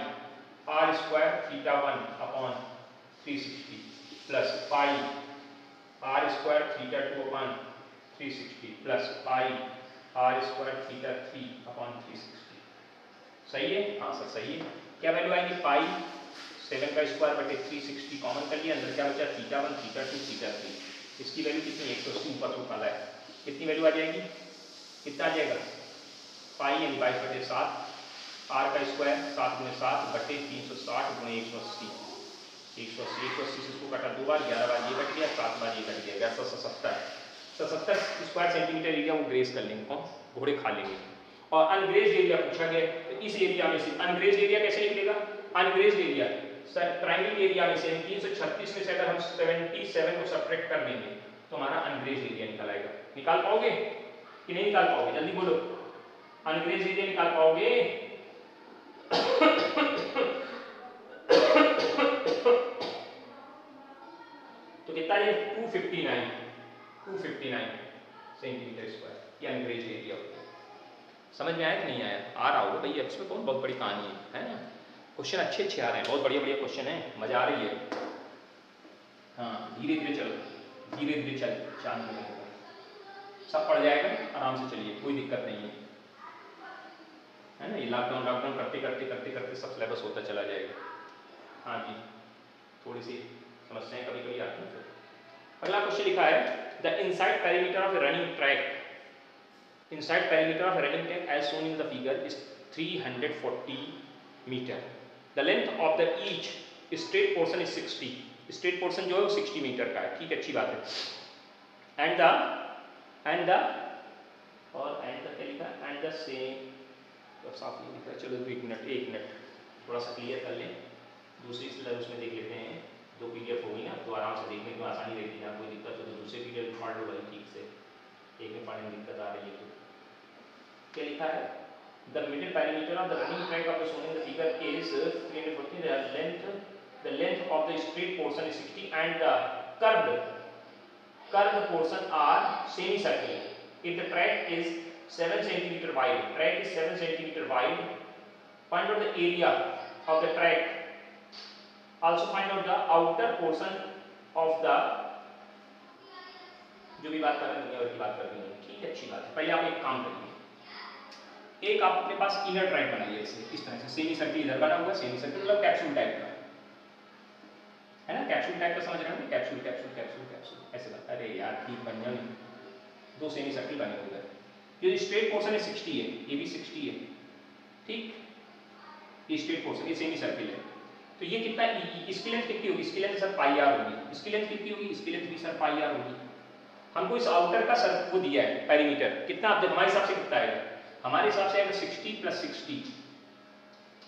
A: r square theta 1 upon 360 plus pi r square theta 2 upon 360 plus pi r square theta 3 upon 360। सही है, हाँ सर सही है। क्या वैल्यू आएगी, पाई 7 का स्क्वायर बटे 360 कॉमन कर लिया, अंदर क्या बचा थीटा 1 थीटा 2 थीटा 3, इसकी वैल्यू कितनी 180 ऊपर से उठाना है, कितनी वैल्यू आ जाएगी, कितना आ जाएगा पाई यानी 22/7 आर का स्क्वायर 7 गुणे 7 बटे 360 गुणे 180, 180 से इसको काटा 2 बार, 11 बार ये कट गया, 7 बार ये कट गया, 177 स्क्वायर सेंटीमीटर एरिया वो ग्रेज कर लेंगे, कौन घोड़े खा लेंगे। और अनग्रेज एरिया पूछा गया, तो इस एरिया में से अनग्रेज एरिया कैसे निकलेगा, अनग्रेज एरिया ट्राइंगल एरिया में से 336 में से अगर हम 77 को सब्ट्रैक्ट कर देंगे तो हमारा अनग्रेज एरिया निकल आएगा। निकाल पाओगे कि नहीं निकाल पाओगे, जल्दी बोलो, अनग्रेज एरिया निकाल पाओगे तो कितना है 259 सेंटीमीटर स्क्वायर, ये अनग्रेज एरिया होता है। समझ में आया कि नहीं आया, आ रहा होगा भैया, इसमें कौन बहुत बड़ी कहानी है ना, क्वेश्चन अच्छे आ रहे हैं, बहुत बढ़िया क्वेश्चन है, मजा आ रही है। हाँ धीरे धीरे चलो, धीरे धीरे चल, शांत रहेगा, सब पढ़ जाएगा, आराम से चलिए, कोई दिक्कत नहीं है ना। ये लॉकडाउन करते करते सब सिलेबस होता चला जाएगा। हाँ जी थोड़ी सी समस्याएं कभी कभी आती हैं। अगला क्वेश्चन लिखा है the inside perimeter of running track, inside perimeter of running track as shown in the figure is 340 metre, the length of the each straight portion is 60, straight portion जो है वो 60 मीटर का है, ठीक है, अच्छी बात है। एंड द और एंड द क्या लिखा, एंड द सेम, तो साफ नहीं लिखा, चलो एक मिनट थोड़ा सा क्लियर कर लें, दूसरी स्लाइड उसमें देख लेते हैं, 2 PDF हो गई ना, तो आराम से देखने में आसानी रहती है, कोई दिक्कत हो तो दूसरे PDF पढ़ लो भाई ठीक से, एक में पढ़ने में दिक्कत आ रही है तो क्या लिखा है, the middle parameter of the running track of the shown in the figure is 340, the length of the straight portion is 60 and the curved portion are semicircular. If the track is 7 cm wide, track is 7 cm wide, find out the area of the track, also find out the outer portion of the, जो भी बात कर रहे हैं दुनिया भर की बात कर रही है, ठीक है, अच्छी बात है। पहले आप एक काम करिए, एक आप अपने पास इनर ट्रैक बनाइए, ऐसे इस तरह से सेमी सर्किल इधर बना हुआ, सेमी सर्किल मतलब कैप्सूल टाइप का है ना, कैप्सूल टाइप का समझ रहे हो, कैप्सूल कैप्सूल कैप्सूल कैप्सूल ऐसे बता, अरे यार ठीक बन जाओ, 2 सेमी सर्किल बने हुए हैं, जो स्ट्रेट पोर्शन है 60 है, ये भी 60 है, ठीक, ये स्ट्रेट पोर्शन, ये सेमी सर्किल है, तो ये कितना, इसकी लेंथ कितनी होगी, इसकी लेंथ सर पाई आर होगी, इसकी लेंथ कितनी होगी, इसकी लेंथ भी सर पाई आर होगी। हमको इस आउटर का सर वो दिया है पेरीमीटर, कितना आप हमारे हिसाब से कितना आएगा, हमारे हिसाब से आएगा 60 + 60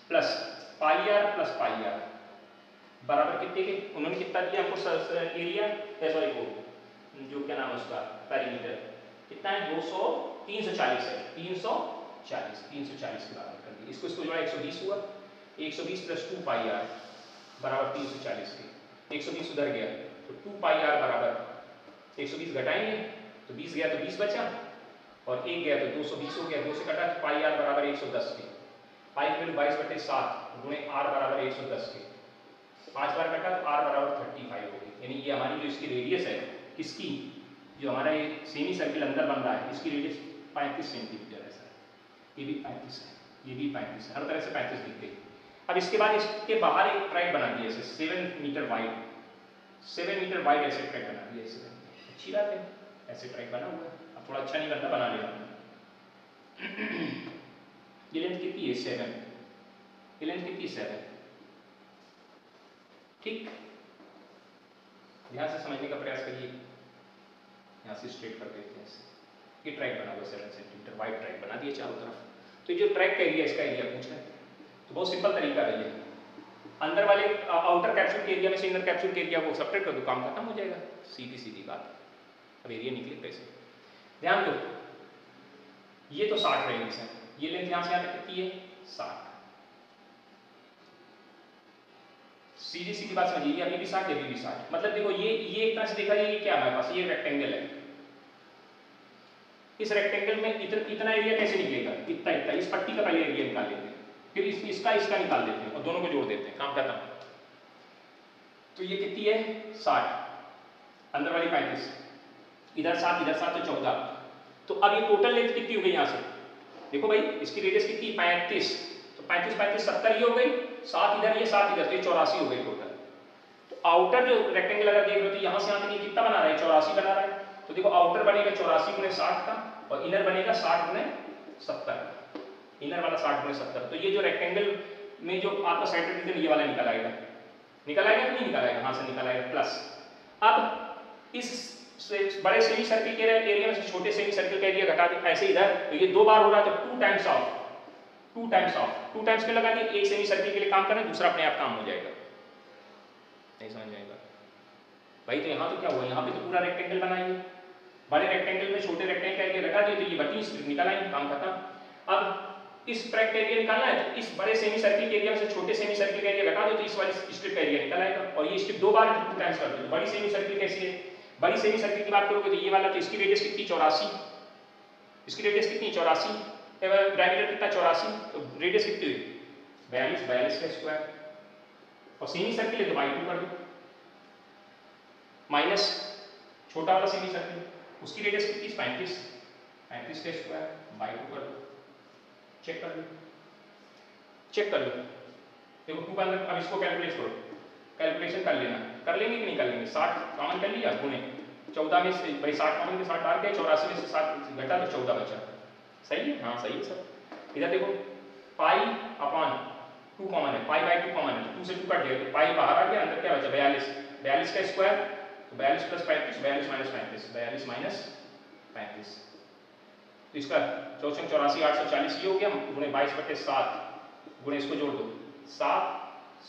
A: plus pi r plus pi r बराबर कितने के, उन्होंने कितना दिया हमको एरिया, सॉरी वो जो क्या नाम है उसका पेरीमीटर, कितना है 340 है, 340 के बराबर कर दिया, इसको जोड़ा 120 हुआ, 120 + 2 पाई आर बराबर 340 के, 120 उधर गया तो 2 पाई आर बराबर 120 घटाएंगे तो 20 गया तो 20 बचा, और 1 गया तो 220 हो गया, 2 से कटा तो पाई आर बराबर 110 के, पाई की वैल्यू 22/7 गुणे आर बराबर 110 के, 5 बार कटा तो आर बराबर 35 हो गई, यानी ये हमारी जो इसकी रेडियस है, किसकी, जो हमारा ये सेमी सर्किल अंदर बन रहा है, इसकी रेडियस 35 सेंटीमीटर है सर, ये भी 35 है, ये भी 35 है, हर तरह से 35 दिख गई। अब इसके बाद इसके बाहर एक ट्रैक बना दिया ऐसे 7 मीटर वाइड, 7 मीटर वाइड ऐसे ट्रैक बना दिया, ऐसे अच्छी बात है, ऐसे ट्रैक बना हुआ है, अब थोड़ा अच्छा नहीं बनता, बना लेना। ये लेंथ कितनी है 7, ये लेंथ कितनी 7, ठीक, ध्यान से समझने का प्रयास करिए, यहाँ से स्ट्रेट कर देते हैं, ये ट्रैक बना हुआ 7 सेंटीमीटर वाइड ट्रैक बना दिया चारों तरफ, तो जो ट्रैक का एरिया, इसका एरिया पूछ रहे हैं, तो बहुत सिंपल तरीका है ये, अंदर वाले आउटर कैप्सूल के एरिया में से इनर कैप्सूल के एरिया को सब्ट्रैक्ट कर दो, काम खत्म हो जाएगा, सीधी बात। अब एरिया निकले कैसे, ध्यान दो, ये तो 60 रेडियस है, ये लेंथ यहाँ से यहाँ तक कितनी है 60, सीधी बात समझिए, अभी भी 60, अभी भी 60, मतलब देखो ये एक तरह से देखा जाए, ये क्या हमारे पास ये रेक्टेंगल है, इस रेक्टेंगल में इतना एरिया कैसे निकलेगा, इतना, इस पट्टी का पहले एरिया निकाल लेते हैं, फिर इसका निकाल देते हैं और दोनों को जोड़ देते हैं, काम खत्म। तो ये कितनी है 60, अंदर वाली 35, इधर 7 तो 14, तो अब ये टोटल लेंथ कितनी हो गई यहाँ से, देखो भाई इसकी रेडियस कितनी 35, तो 35 70 ये हो गई, 7 इधर ये 7 इधर, तो ये 84 हो गई टोटल। तो आउटर जो रेक्टेंगल अगर देख रहे हो तो यहाँ से यहाँ तक ये कितना बना रहा है 84 बना रहा है, तो देखो आउटर बनेगा 84 × 60 का, और इनर बनेगा 60 × 70 का, इनर वाला 60 × 70, तो ये जो रेक्टेंगल में जो आपका सेंटर रीजन ये वाला निकल आएगा कि नहीं निकल आएगा, हाँ से निकल आएगा प्लस। अब इस बड़े सेमी सर्किल के एरिया में से छोटे सेमी सर्किल का एरिया घटा दे ऐसे इधर, तो ये 2 बार हो रहा है तो 2 टाइम्स ऑफ 2 टाइम्स के लगा दिए, एक सेमी सर्किल के लिए काम करें, दूसरा अपने आप काम हो जाएगा, नहीं समझ जाएगा भाई। तो यहाँ तो क्या हुआ, यहाँ पे तो पूरा रेक्टेंगल बनाइए, बड़े रेक्टेंगल में छोटे रेक्टेंगल का एरिया घटा दिए, तो ये बटी स्प्लिट निकल आएंगे, काम खत्म। अब इस ट्रैक का एरिया निकालना है, तो इस बड़े सेमी सर्किल के एरिया में से छोटे सेमी सर्किल का एरिया घटा दो, तो इस वाली स्ट्रिप का एरिया निकल आएगा, और ये स्ट्रिप 2 बार 2 टाइम्स कर दो। तो बड़ी सेमी सर्किल कैसी है, बड़ी सेमी सर्किल की बात करोगे तो ये वाला, तो इसकी रेडियस कितनी 84, इसकी रेडियस कितनी 84, डायमीटर कितना 84, तो रेडियस कितनी हुई 42 का स्क्वायर, और सेमी सर्किल है तो बाई 2 कर दो, माइनस छोटा वाला सेमी सर्किल उसकी रेडियस कितनी 35 का स्क्वायर बाई 2 कर दो, चेक कर लो देखो 2 का अंदर, अब इसको कैलकुलेट करो, कैलकुलेशन कर लेना, कर लेंगे कि नहीं कर लेंगे? 60 कॉमन कर लिया, गुणे 14 में से भाई 60 कॉमन के साथ डाल के 84 में से 7 घटा तो 14 बचा। सही है? हाँ सही है सर। इधर देखो पाई अपॉन 2 कॉमन है, पाई बाई 2 कॉमन है, तो 2 से 2 कट गया, तो पाई बाहर आ गया, अंदर क्या बचा 42, 42 का स्क्वायर तो 42 प्लस 35, 42 माइनस 35, 42 माइनस 35, तो इसका 84 84 840 ये हो गया, गुणे 22/7 गुणे इसको जोड़ दो 7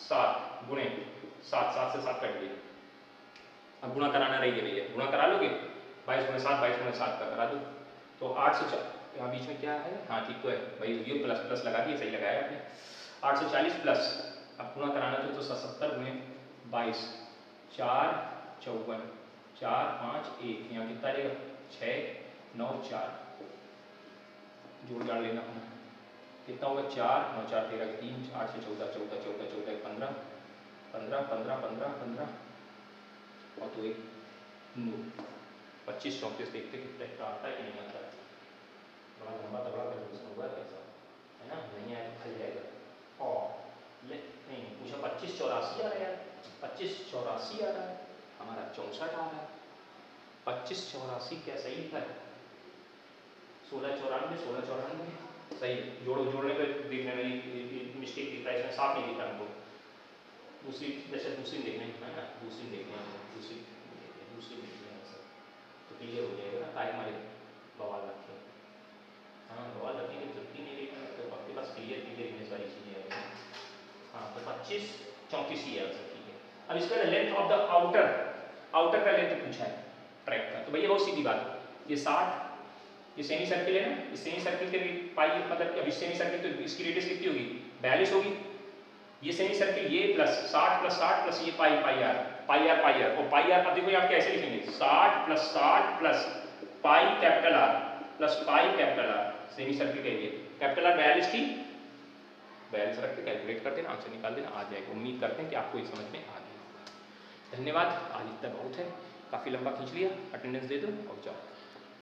A: 7 गुणे 7 7 से 7 कट गया। अब गुणा कराना रही है भैया, गुणा करा लोगे 22 गुणे 7 22 गुणे 7 का करा दो, तो 800 यहाँ बीच में क्या है, हाँ ठीक तो है भाई, ये प्लस प्लस लगा दिए, सही लगाया आपने। 840 प्लस, अब गुणा कराना तो 70 गुणे 22 4 54 4 5 1, यहाँ कितना रहेगा 6 9 4, जोड़ जाड़ लेना अपना, कितना होगा 4 9 4 13 3 8 से 14 14 14 14 15 15 15 15 15 और तो एक 25 34 देखते कितना एक्स्ट्रा आता है कि नहीं आता है। बड़ा लंबा तगड़ा कैलकुलेशन हुआ है ऐसा, है ना, नहीं आया तो फल जाएगा। और ले नहीं पूछा 25 84 आ रहा है यार, 25 84 आ रहा है, हमारा 64 आ रहा है, 25 84 क्या सही है? 16 94 16 94 सही है। जोड़ो, जोड़ने पे देखने में मिस्टेक दिख रहा है इसमें, साफ नहीं दिख रहा हमको। दूसरी जैसे दूसरी देखने है ना, दूसरी देखने दूसरी देखने सर, तो क्लियर हो जाएगा ना, ताकि हमारे बवाल रखें, हाँ बवाल रखने की जरूरत ही नहीं है, तो आपके पास क्लियर क्लियर इमेज वाली चीज़ें हैं। हाँ तो 25 34 ही आंसर, ठीक है। अब इसका लेंथ ऑफ द आउटर का लेंथ पूछा है ट्रैक का, तो भैया बहुत सीधी बात, ये 60, ये सेमी सर्किल है ना, इस सेमी सर्किल के पाई मतलब अब इस सेमी सर्किल तो इसकी रेडियस कितनी होगी 42 होगी, ये सेमी सर्किल ये प्लस 60 प्लस ये पाई आर और पाई आर, अब देखो आप कैसे लिखेंगे 60 plus pi capital R plus pi capital R, semi circle के लिए कैपिटल आर 42 थी, 42 रख के कैलकुलेट कर देना, आंसर निकाल देना, आ जाएगा। उम्मीद करते हैं कि आपको ये समझ में आ गया। धन्यवाद, आज इतना बहुत है, काफ़ी लंबा खींच लिया, अटेंडेंस दे दो और जाओ।